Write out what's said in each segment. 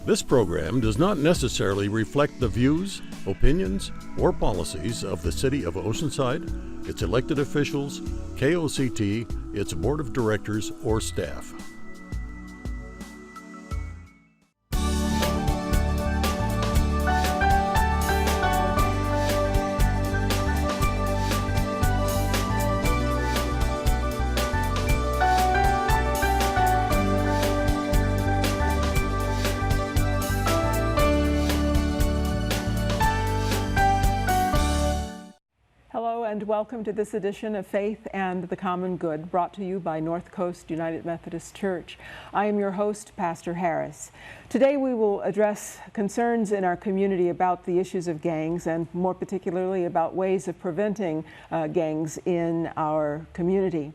This program does not necessarily reflect the views, opinions, or policies of the City of Oceanside, its elected officials, KOCT, its board of directors, or staff. And welcome to this edition of Faith and the Common Good, brought to you by North Coast United Methodist Church. I am your host, Pastor Harris. Today we will address concerns in our community about the issues of gangs, and more particularly about ways of preventing gangs in our community.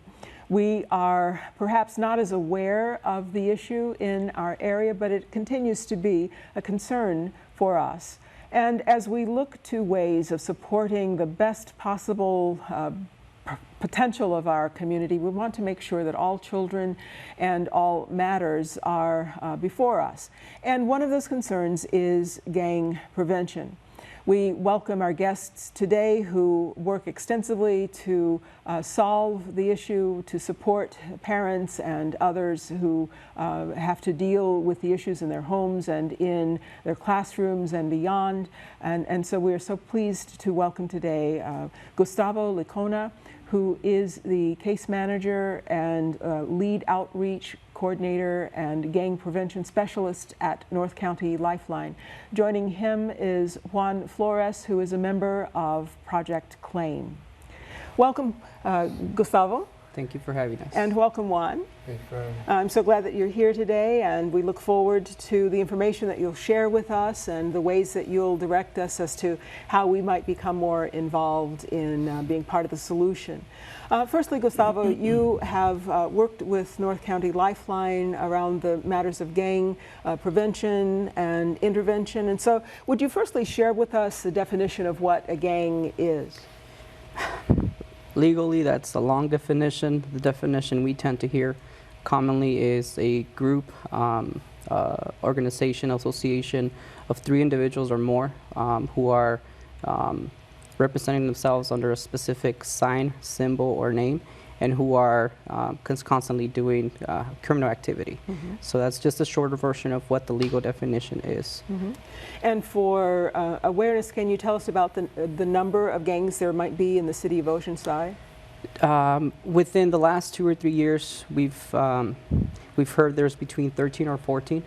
We are perhaps not as aware of the issue in our area, but it continues to be a concern for us. And as we look to ways of supporting the best possible potential of our community, we want to make sure that all children and all matters are before us. And one of those concerns is gang prevention. We welcome our guests today who work extensively to solve the issue, to support parents and others who have to deal with the issues in their homes and in their classrooms and beyond. And so we are so pleased to welcome today Gustavo Licona, who is the case manager and lead outreach coordinator and gang prevention specialist at North County Lifeline. Joining him is Juan Flores, who is a member of Project Claim. Welcome, Gustavo. Thank you for having us. And welcome, Juan. Thanks for having me. I'm so glad that you're here today, and we look forward to the information that you'll share with us and the ways that you'll direct us as to how we might become more involved in being part of the solution. Firstly, Gustavo, you have worked with North County Lifeline around the matters of gang prevention and intervention. And so would you firstly share with us the definition of what a gang is? Legally, that's a long definition. The definition we tend to hear commonly is a group, organization, association of 3 individuals or more who are representing themselves under a specific sign, symbol, or name, and who are constantly doing criminal activity. Mm-hmm. So that's just a shorter version of what the legal definition is. Mm-hmm. And for awareness, can you tell us about the number of gangs there might be in the city of Oceanside? Within the last 2 or 3 years, we've heard there's between 13 or 14.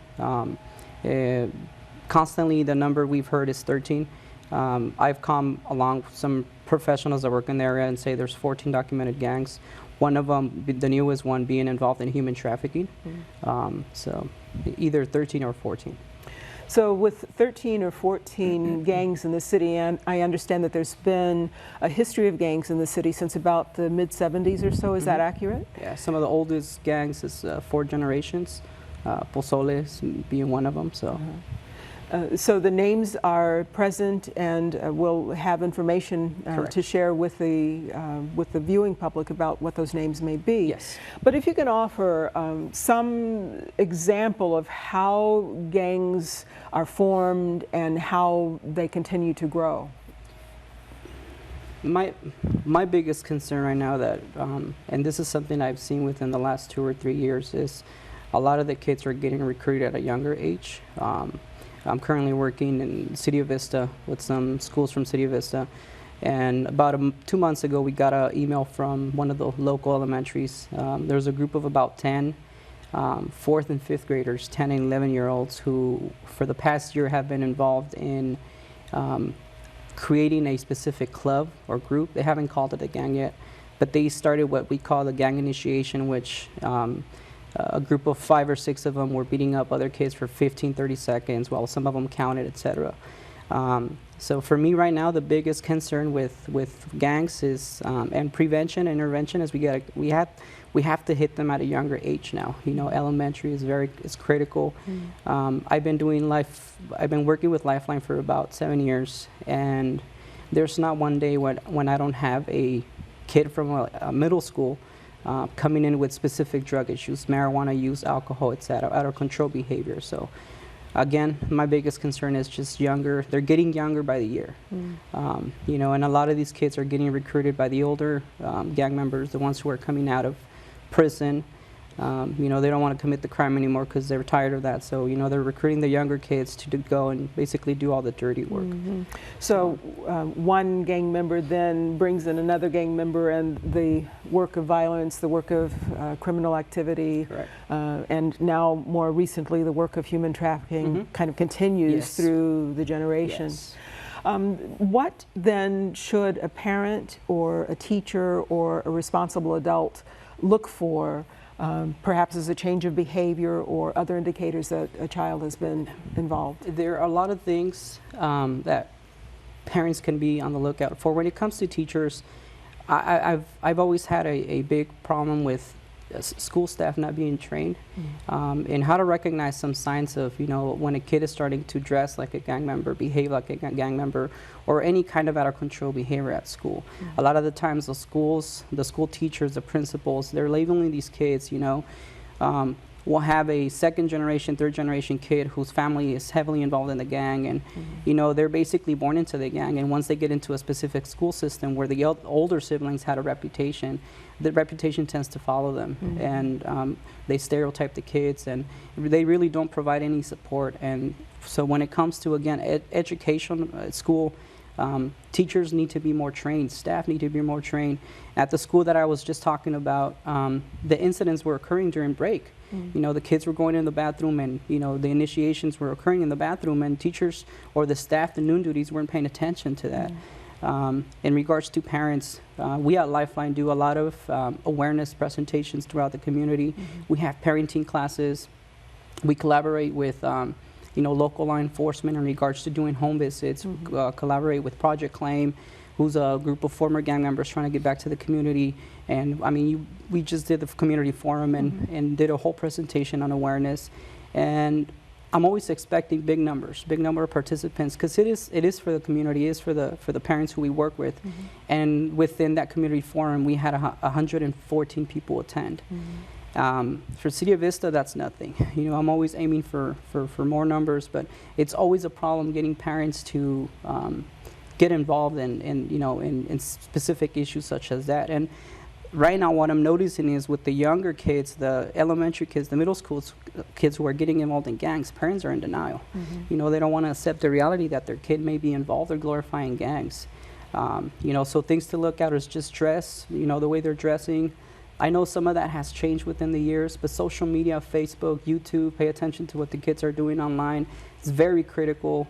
Constantly, the number we've heard is 13. I've come along with some professionals that work in the area and say there's 14 documented gangs. One of them, the newest one, being involved in human trafficking. Mm-hmm. So either 13 or 14. So with 13 or 14 gangs in the city, and I understand that there's been a history of gangs in the city since about the mid-70s or so. Is that accurate? Yeah, some of the oldest gangs is 4 generations, Pozoles being one of them. So. So the names are present, and we'll have information to share with the viewing public about what those names may be. Yes. But if you can offer some example of how gangs are formed and how they continue to grow. My biggest concern right now that, and this is something I've seen within the last 2 or 3 years, is a lot of the kids are getting recruited at a younger age. I'm currently working in City of Vista with some schools from City of Vista, and about 2 months ago we got an email from one of the local elementaries. There's a group of about 10 4th and 5th graders, 10 and 11-year-olds, who for the past year have been involved in creating a specific club or group. They haven't called it a gang yet, but they started what we call the gang initiation, which a group of 5 or 6 of them were beating up other kids for 15, 30 seconds while some of them counted, etc. So for me right now, the biggest concern with gangs is and prevention, intervention, is we have to hit them at a younger age now. You know, elementary is critical. I've been working with Lifeline for about 7 years, and there's not one day when I don't have a kid from a middle school coming in with specific drug issues, marijuana use, alcohol, etc., out of control behavior. So Again, my biggest concern is just younger. They're getting younger by the year. You know, and a lot of these kids are getting recruited by the older gang members, the ones who are coming out of prison. You know, they don't want to commit the crime anymore because they're tired of that. So, you know, they're recruiting the younger kids to go and basically do all the dirty work. So one gang member then brings in another gang member, and the work of violence, the work of criminal activity, and now more recently the work of human trafficking kind of continues through the generations. What then should a parent or a teacher or a responsible adult look for, perhaps as a change of behavior or other indicators that a child has been involved? There are a lot of things that parents can be on the lookout for. When it comes to teachers, I've always had a big problem with school staff not being trained in how to recognize some signs of, you know, when a kid is starting to dress like a gang member, behave like a gang member, or any kind of out of control behavior at school. A lot of the times the school teachers, the principals, they're labeling these kids, you know, we'll have a second generation, third generation kid whose family is heavily involved in the gang, and you know, they're basically born into the gang, and once they get into a specific school system where the older siblings had a reputation, the reputation tends to follow them, and they stereotype the kids, and they really don't provide any support. And so when it comes to, again, education at school, teachers need to be more trained, staff need to be more trained. At the school that I was just talking about, the incidents were occurring during break. You know, the kids were going in the bathroom, and you know, the initiations were occurring in the bathroom, and teachers or the staff, the noon duties, weren't paying attention to that. In regards to parents, we at Lifeline do a lot of awareness presentations throughout the community. We have parenting classes. We collaborate with you know, local law enforcement in regards to doing home visits. Collaborate with Project Claim, who's a group of former gang members trying to get back to the community. And I mean, we just did the community forum and did a whole presentation on awareness. And I'm always expecting big number of participants, because it is for the community, it is for the parents who we work with. And within that community forum, we had 114 people attend. For City of Vista, that's nothing. You know, I'm always aiming for more numbers, but it's always a problem getting parents to get involved in you know, in specific issues such as that. And right now, what I'm noticing is with the younger kids, the elementary kids, the middle school kids who are getting involved in gangs, parents are in denial. You know, they don't want to accept the reality that their kid may be involved or glorifying gangs. You know, so things to look at is just dress, you know, the way they're dressing. I know some of that has changed within the years, but social media, Facebook, YouTube, pay attention to what the kids are doing online. It's very critical.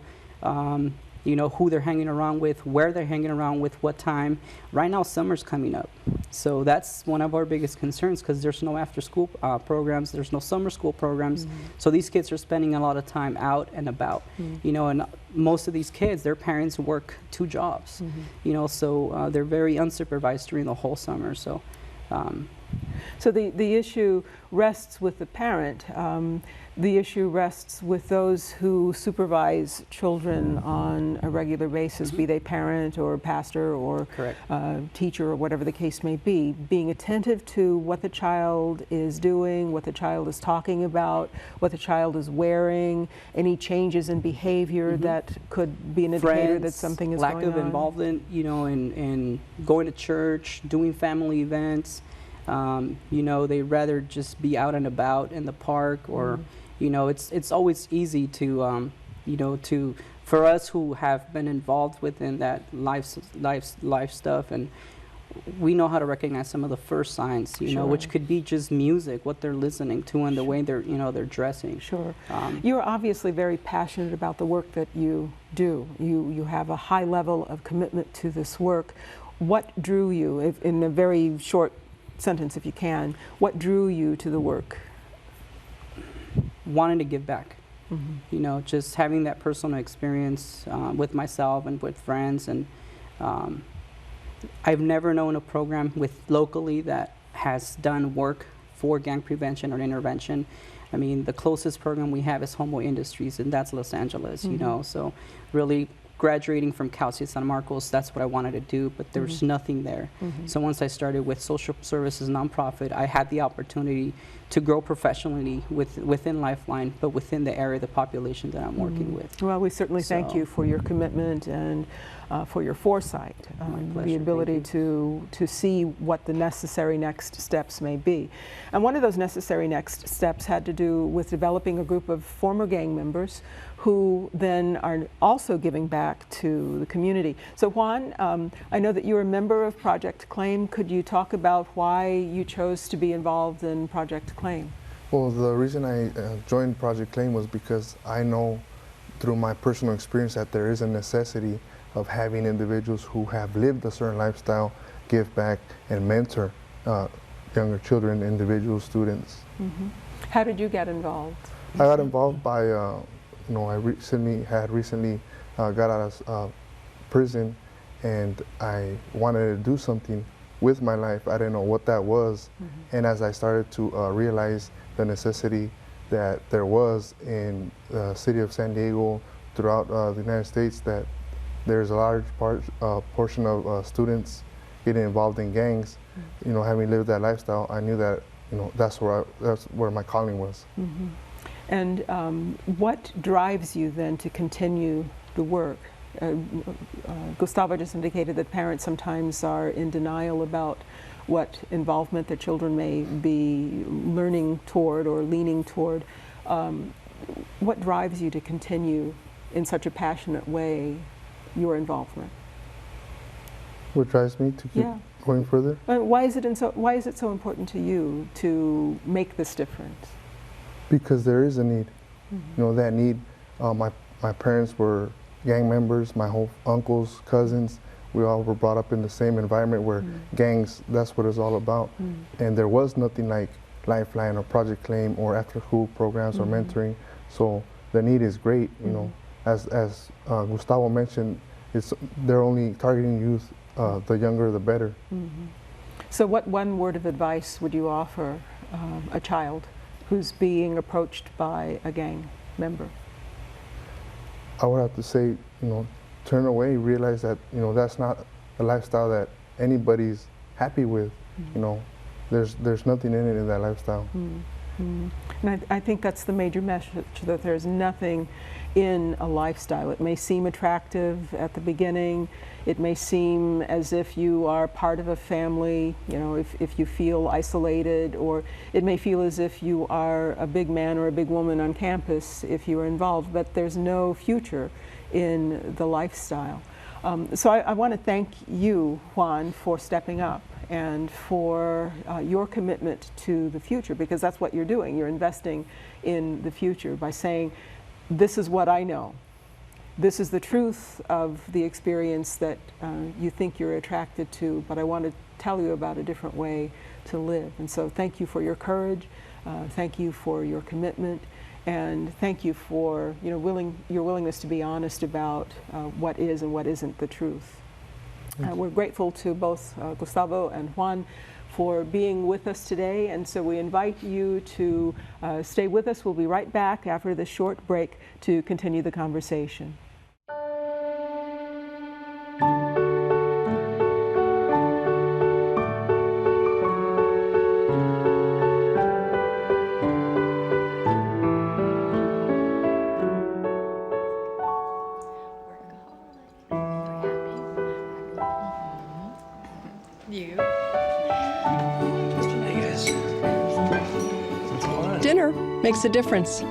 You know, who they're hanging around with, where they're hanging around with, what time. Right now, summer's coming up. So that's one of our biggest concerns, because there's no after-school programs, there's no summer school programs. So these kids are spending a lot of time out and about. You know, and most of these kids, their parents work 2 jobs. You know, so they're very unsupervised during the whole summer. So. So the issue rests with the parent. The issue rests with those who supervise children on a regular basis, be they parent or pastor or teacher or whatever the case may be, being attentive to what the child is doing, what the child is talking about, what the child is wearing, any changes in behavior that could be an indicator that something is going on. Lack of involvement, you know, in going to church, doing family events. You know, they'd rather just be out and about in the park, or, you know, it's always easy to, you know, for us who have been involved within that life stuff, and we know how to recognize some of the first signs, you know, which could be just music, what they're listening to, and the way they're, you know, they're dressing. You're obviously very passionate about the work that you do. You have a high level of commitment to this work. What drew you, if, in a very short sentence if you can, what drew you to the work? Wanting to give back. You know, just having that personal experience with myself and with friends, and I've never known a program locally that has done work for gang prevention or intervention. I mean, the closest program we have is Homeboy Industries, and that's Los Angeles, you know, so really graduating from Cal State San Marcos, that's what I wanted to do, but there's nothing there. So once I started with social services nonprofit, I had the opportunity to grow professionally within Lifeline, but within the area of the population that I'm working with. Well, we certainly thank you for your commitment and for your foresight, the ability to see what the necessary next steps may be. And one of those necessary next steps had to do with developing a group of former gang members who then are also giving back to the community. So Juan, I know that you're a member of Project Claim. Could you talk about why you chose to be involved in Project Claim? Well, the reason I joined Project Claim was because I know through my personal experience that there is a necessity of having individuals who have lived a certain lifestyle give back and mentor younger children, individuals, students. Mm-hmm. How did you get involved? I got involved by, I recently got out of prison, and I wanted to do something with my life. I didn't know what that was. Mm-hmm. And as I started to realize the necessity that there was in the city of San Diego, throughout the United States, that there's a large portion of students getting involved in gangs. Mm-hmm. Having lived that lifestyle, I knew that that's where my calling was. Mm-hmm. And what drives you then to continue the work? Gustavo just indicated that parents sometimes are in denial about what involvement their children may be learning toward or leaning toward. What drives you to continue in such a passionate way your involvement? What drives me to keep going further? Why is it so important to you to make this difference? Because there is a need. Mm-hmm. That need. My parents were gang members. My whole uncles, cousins, we all were brought up in the same environment where gangs, that's what it's all about. And there was nothing like Lifeline or Project Claim or after-school programs or mentoring. So the need is great. As Gustavo mentioned, they're only targeting youth. The younger, the better. So what one word of advice would you offer a child who's being approached by a gang member? I would have to say, turn away, realize that, that's not a lifestyle that anybody's happy with. There's nothing in it in that lifestyle. And I think that's the major message, that there's nothing in a lifestyle. It may seem attractive at the beginning. It may seem as if you are part of a family, if you feel isolated, or it may feel as if you are a big man or a big woman on campus if you are involved, but there's no future in the lifestyle. So I want to thank you, Juan, for stepping up and for your commitment to the future, because that's what you're doing. You're investing in the future by saying, this is what I know. This is the truth of the experience that you think you're attracted to, but I want to tell you about a different way to live. And so thank you for your courage, thank you for your commitment, and thank you for your willingness to be honest about what is and what isn't the truth. We're grateful to both Gustavo and Juan for being with us today, and so we invite you to stay with us. We'll be right back after this short break to continue the conversation. Dinner makes a difference.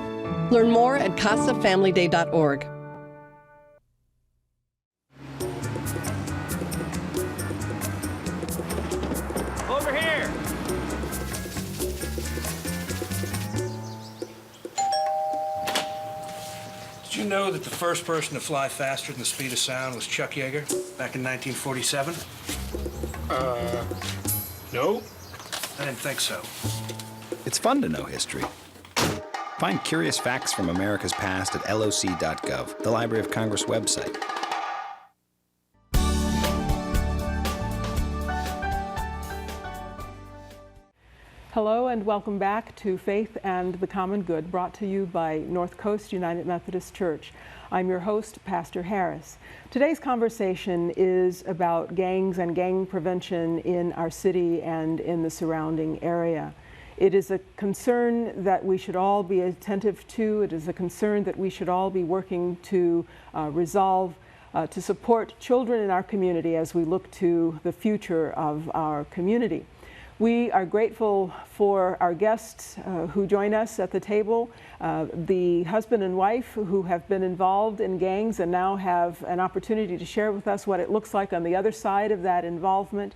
Learn more at CasaFamilyDay.org. Over here! Did you know that the first person to fly faster than the speed of sound was Chuck Yeager back in 1947? No. I didn't think so. It's fun to know history. Find curious facts from America's past at loc.gov, the Library of Congress website. Hello and welcome back to Faith and the Common Good, brought to you by North Coast United Methodist Church. I'm your host, Pastor Harris. Today's conversation is about gangs and gang prevention in our city and in the surrounding area. It is a concern that we should all be attentive to. It is a concern that we should all be working to resolve, to support children in our community as we look to the future of our community. We are grateful for our guests who join us at the table, the husband and wife who have been involved in gangs and now have an opportunity to share with us what it looks like on the other side of that involvement.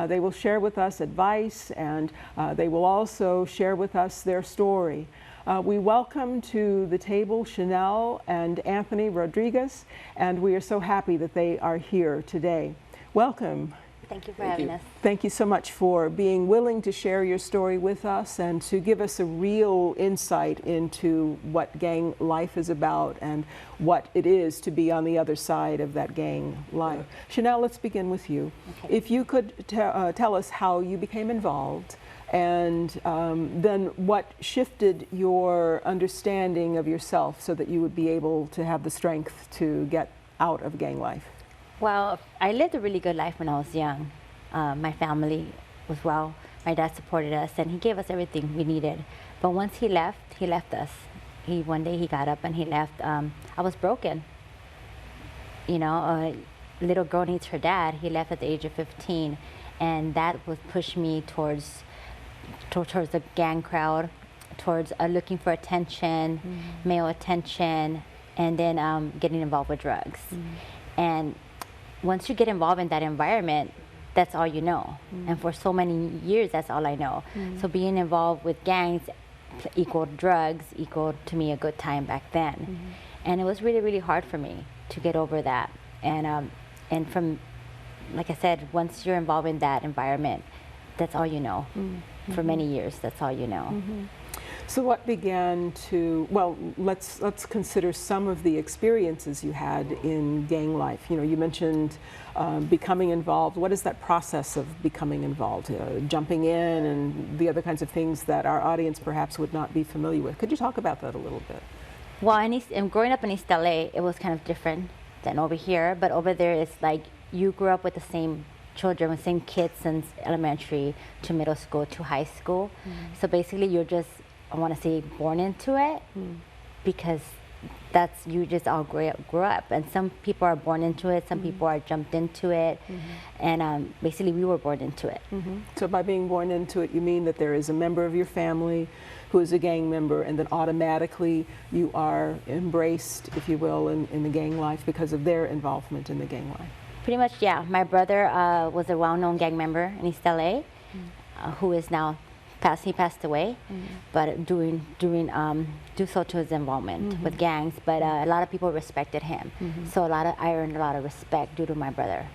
They will share with us advice, and they will also share with us their story. We welcome to the table Chanel and Anthony Rodriguez, and we are so happy that they are here today. Welcome. Thank you for having us. Thank you so much for being willing to share your story with us and to give us a real insight into what gang life is about and what it is to be on the other side of that gang life. Chanel, let's begin with you. Okay. If you could tell us how you became involved, and then what shifted your understanding of yourself so that you would be able to have the strength to get out of gang life. Well, I lived a really good life when I was young. My family was well. My dad supported us, and he gave us everything we needed. But once he left us. One day he got up and he left. I was broken. You know, a little girl needs her dad. He left at the age of 15, and that was pushed me towards the gang crowd, towards looking for attention, male attention, and then getting involved with drugs. And once you get involved in that environment, that's all you know. And for so many years, that's all I know. So being involved with gangs equaled drugs, equaled to me a good time back then. And it was really, really hard for me to get over that. And from, like I said, once you're involved in that environment, that's all you know. For many years, that's all you know. So what began to, well, let's consider some of the experiences you had in gang life. You know, you mentioned becoming involved. What is that process of becoming involved? Jumping in and the other kinds of things that our audience perhaps would not be familiar with. Could you talk about that a little bit? Well, and growing up in East LA, it was kind of different than over here. But over there, it's like you grew up with the same children, with the same kids since elementary to middle school to high school. So basically, you're just, I want to say, born into it, because that's, you just all grew up. And some people are born into it, some people are jumped into it, and basically we were born into it. So by being born into it, you mean that there is a member of your family who is a gang member, and then automatically you are embraced, if you will, in the gang life because of their involvement in the gang life? Pretty much, yeah. My brother was a well-known gang member in East LA, who is now he passed away, but due so to his involvement with gangs. But a lot of people respected him, so I earned a lot of respect due to my brother.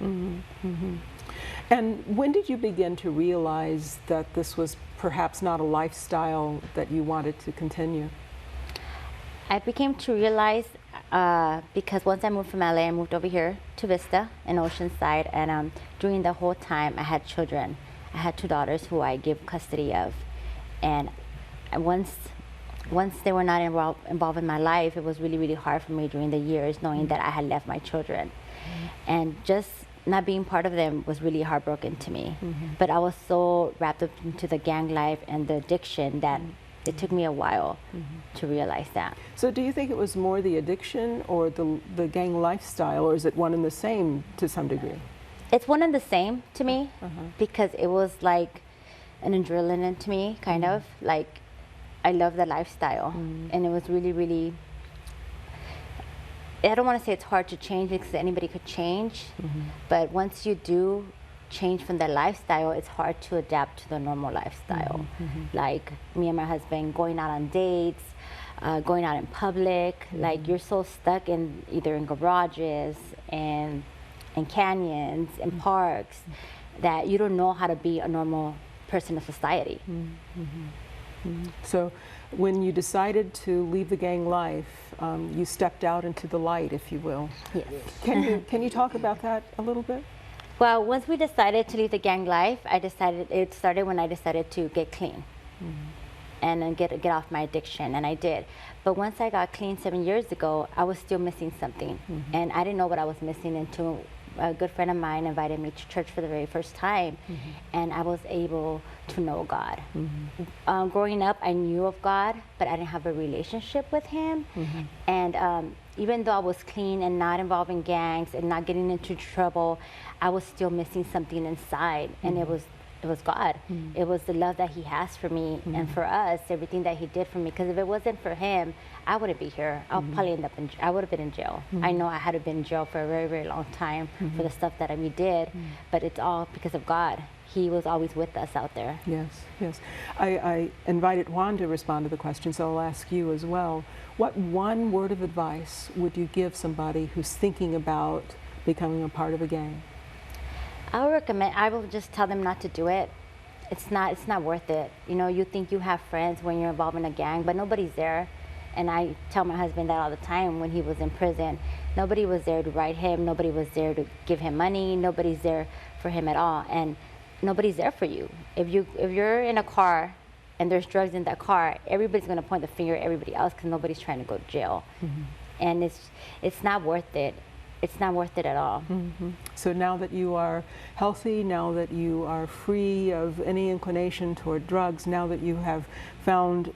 And when did you begin to realize that this was perhaps not a lifestyle that you wanted to continue? I became to realize because once I moved from LA, I moved over here to Vista in Oceanside, and during the whole time I had children. I had 2 daughters who I give custody of, and once they were not involved in my life, it was really, really hard for me during the years, knowing that I had left my children. And just not being part of them was really heartbroken to me. But I was so wrapped up into the gang life and the addiction that it took me a while to realize that. So do you think it was more the addiction or the gang lifestyle, or is it one and the same to some degree? It's one and the same to me, because it was like an adrenaline to me, kind of. Like, I love the lifestyle, and it was really, really, I don't want to say it's hard to change because anybody could change, but once you do change from the lifestyle, it's hard to adapt to the normal lifestyle. Like me and my husband going out on dates, going out in public, like you're so stuck in either in garages and canyons and parks that you don't know how to be a normal person in society. So when you decided to leave the gang life, you stepped out into the light, if you will. Yes. Can you talk about that a little bit? Well, once we decided to leave the gang life, it started when I decided to get clean and then get off my addiction, and I did. But once I got clean 7 years ago, I was still missing something, and I didn't know what I was missing until a good friend of mine invited me to church for the very first time, and I was able to know God. Growing up, I knew of God, but I didn't have a relationship with Him. And even though I was clean and not involved in gangs and not getting into trouble, I was still missing something inside, and it was God. It was the love that He has for me and for us, everything that He did for me. Because if it wasn't for Him, I wouldn't be here. I'll probably end up I would have been in jail. I know I had been in jail for a very, very long time for the stuff that we did, but it's all because of God. He was always with us out there. Yes, yes. I invited Juan to respond to the question, so I'll ask you as well. What one word of advice would you give somebody who's thinking about becoming a part of a gang? I will just tell them not to do it. It's not worth it. You know, you think you have friends when you're involved in a gang, but nobody's there. And I tell my husband that all the time when he was in prison. Nobody was there to write him. Nobody was there to give him money. Nobody's there for him at all. And nobody's there for you. If you're in a car and there's drugs in that car, everybody's going to point the finger at everybody else because nobody's trying to go to jail. And it's not worth it. It's not worth it at all. So now that you are healthy, now that you are free of any inclination toward drugs, now that you have found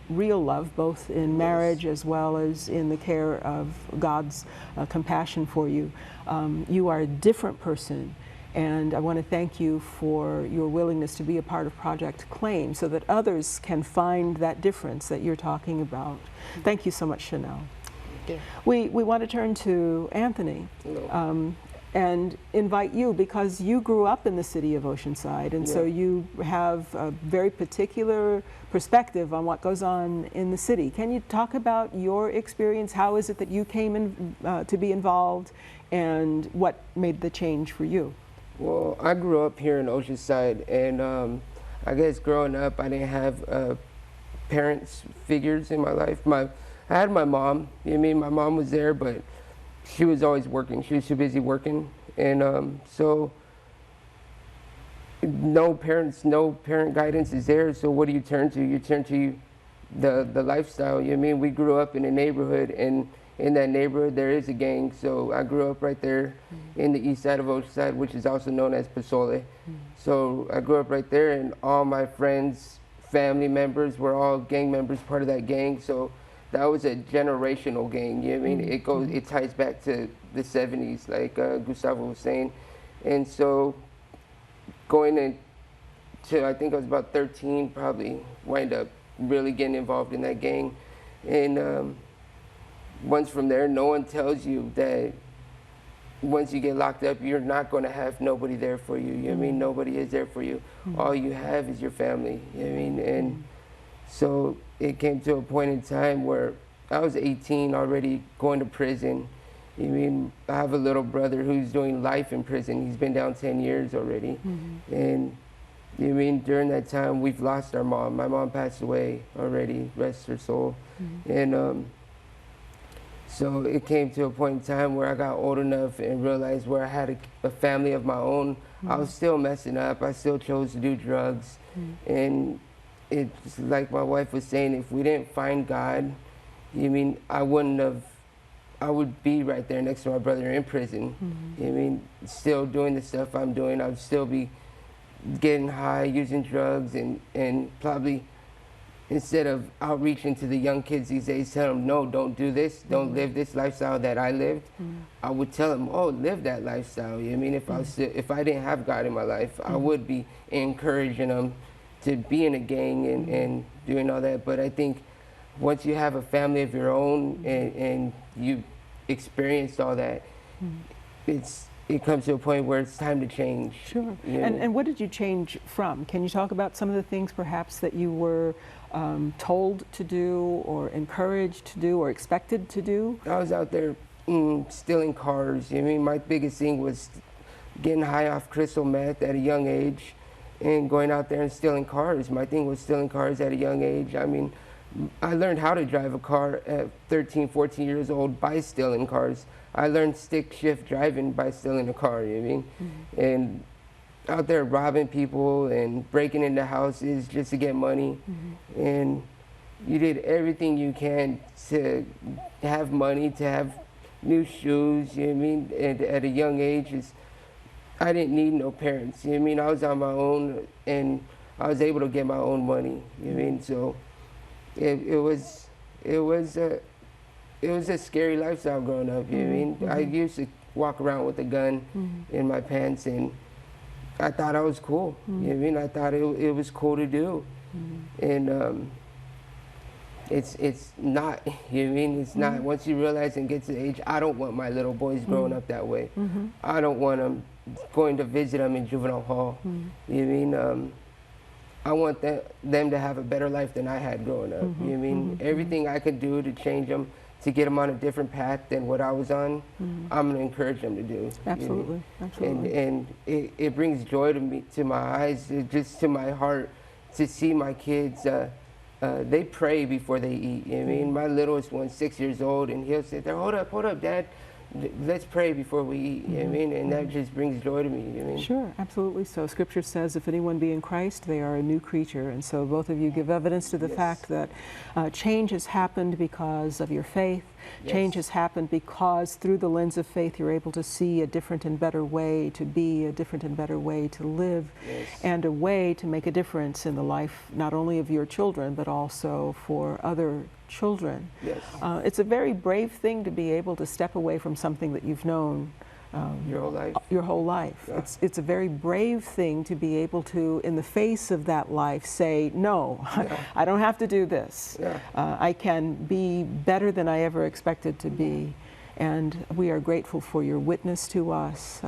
real love, both in marriage as well as in the care of God's compassion for you, you are a different person. And I want to thank you for your willingness to be a part of Project Claim so that others can find that difference that you're talking about. Thank you so much, Chanel. We want to turn to Anthony and invite you, because you grew up in the city of Oceanside, and so you have a very particular perspective on what goes on in the city. Can you talk about your experience? How is it that you came in, to be involved, and what made the change for you? Well, I grew up here in Oceanside, and I guess growing up, I didn't have parents figures in my life. I had my mom. You know what I mean? My mom was there, but she was always working. She was too busy working, and so no parent guidance is there. So what do you turn to? You turn to the lifestyle. You know what I mean? We grew up in a neighborhood, and in that neighborhood there is a gang. So I grew up right there in the east side of Oceanside, which is also known as Pozole. So I grew up right there, and all my friends, family members were all gang members, part of that gang. So that was a generational gang, you know what I mean? It ties back to the 70s, like Gustavo was saying. And so going into, I think I was about 13, probably wind up really getting involved in that gang. And once from there, no one tells you that once you get locked up, you're not going to have nobody there for you, you know what I mean? Nobody is there for you. All you have is your family, you know what I mean? And so it came to a point in time where I was 18 already, going to prison. I mean, I have a little brother who's doing life in prison. He's been down 10 years already. And I mean, during that time, we've lost our mom. My mom passed away already, rest her soul. And so it came to a point in time where I got old enough and realized where I had a family of my own. I was still messing up. I still chose to do drugs. And it's like my wife was saying, if we didn't find God, you mean I would be right there next to my brother in prison. You know what I mean, still doing the stuff I'm doing. I would still be getting high, using drugs, and probably instead of outreaching to the young kids these days, tell them, no, don't do this, don't live this lifestyle that I lived, I would tell them, oh, live that lifestyle. You know what I mean, if I didn't have God in my life, I would be encouraging them to be in a gang and doing all that. But I think once you have a family of your own and you experienced all that, it comes to a point where it's time to change. Sure. You know? And what did you change from? Can you talk about some of the things perhaps that you were told to do or encouraged to do or expected to do? I was out there stealing cars. You know what I mean, my biggest thing was getting high off crystal meth at a young age and going out there and stealing cars. My thing was stealing cars at a young age. I mean, I learned how to drive a car at 13, 14 years old by stealing cars. I learned stick shift driving by stealing a car, you know what I mean? And out there robbing people and breaking into houses just to get money. And you did everything you can to have money, to have new shoes, you know what I mean? And at a young age, I didn't need no parents, you know what I mean? I was on my own, and I was able to get my own money, you know what I mean? So it was a scary lifestyle growing up, you know what I mean? I used to walk around with a gun in my pants, and I thought I was cool, you know what I mean? I thought it was cool to do. And it's not, you know what I mean? It's not, once you realize and get to the age, I don't want my little boys growing up that way. I don't want them going to visit them in juvenile hall, you know what I mean? I want them to have a better life than I had growing up, you know what I mean? Everything I could do to change them, to get them on a different path than what I was on, I'm going to encourage them to do. Absolutely, you know? absolutely. And it brings joy to me, to my eyes, just to my heart, to see my kids. They pray before they eat. You know what I mean? My littlest one's 6 years old, and he'll sit there, hold up, Dad. Let's pray before we eat. You know what I mean? And that just brings joy to me. You know what I mean? Sure, absolutely. So Scripture says, if anyone be in Christ, they are a new creature. And so both of you give evidence to the fact that change has happened because of your faith. Change has happened because through the lens of faith you're able to see a different and better way to be, a different and better way to live, and a way to make a difference in the life not only of your children but also for other children. It's a very brave thing to be able to step away from something that you've known your whole life. Your whole life. It's a very brave thing to be able to, in the face of that life, say, no, I don't have to do this. I can be better than I ever expected to be. And we are grateful for your witness to us.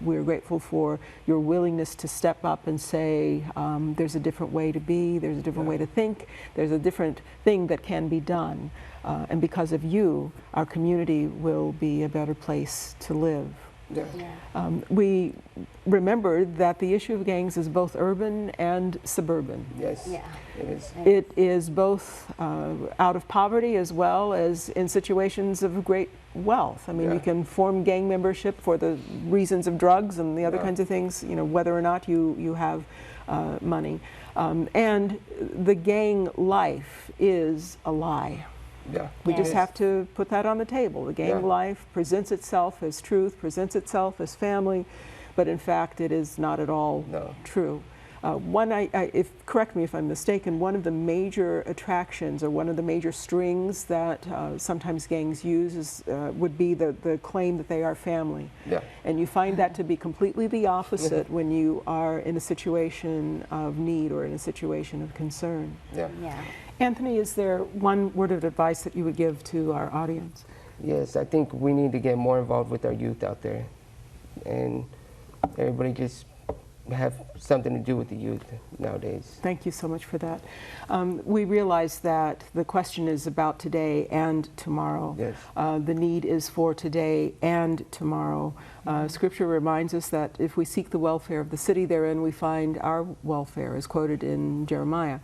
We are grateful for your willingness to step up and say, there's a different way to be, there's a different way to think, there's a different thing that can be done. And because of you, our community will be a better place to live. We remember that the issue of gangs is both urban and suburban. It is both out of poverty as well as in situations of great wealth. I mean, you can form gang membership for the reasons of drugs and the other kinds of things, you know, whether or not you have money. And the gang life is a lie. We just have to put that on the table. The gang life presents itself as truth, presents itself as family, but in fact it is not at all true. Correct me if I'm mistaken, one of the major attractions or one of the major strings that sometimes gangs use would be the claim that they are family. And you find that to be completely the opposite when you are in a situation of need or in a situation of concern. Anthony, is there one word of advice that you would give to our audience? Yes, I think we need to get more involved with our youth out there. And everybody just have something to do with the youth nowadays. Thank you so much for that. We realize that the question is about today and tomorrow. The need is for today and tomorrow. Scripture reminds us that if we seek the welfare of the city therein, we find our welfare, as quoted in Jeremiah.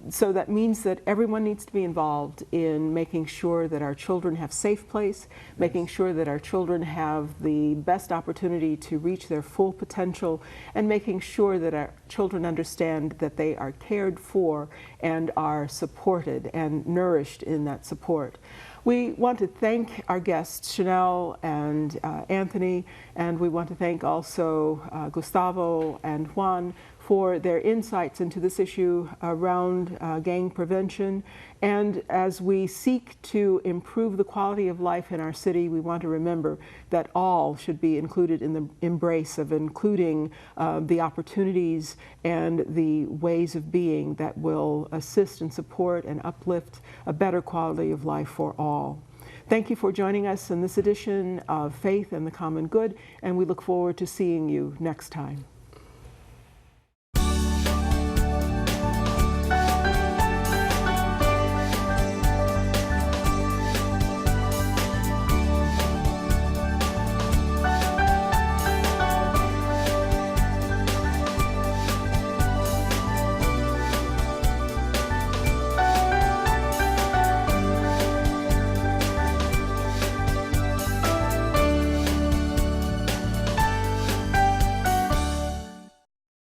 So that means that everyone needs to be involved in making sure that our children have safe place, making sure that our children have the best opportunity to reach their full potential, and making sure that our children understand that they are cared for and are supported and nourished in that support. We want to thank our guests, Chanel and Anthony, and we want to thank also Gustavo and Juan for their insights into this issue around gang prevention. And as we seek to improve the quality of life in our city, we want to remember that all should be included in the embrace of including the opportunities and the ways of being that will assist and support and uplift a better quality of life for all. Thank you for joining us in this edition of Faith and the Common Good, and we look forward to seeing you next time.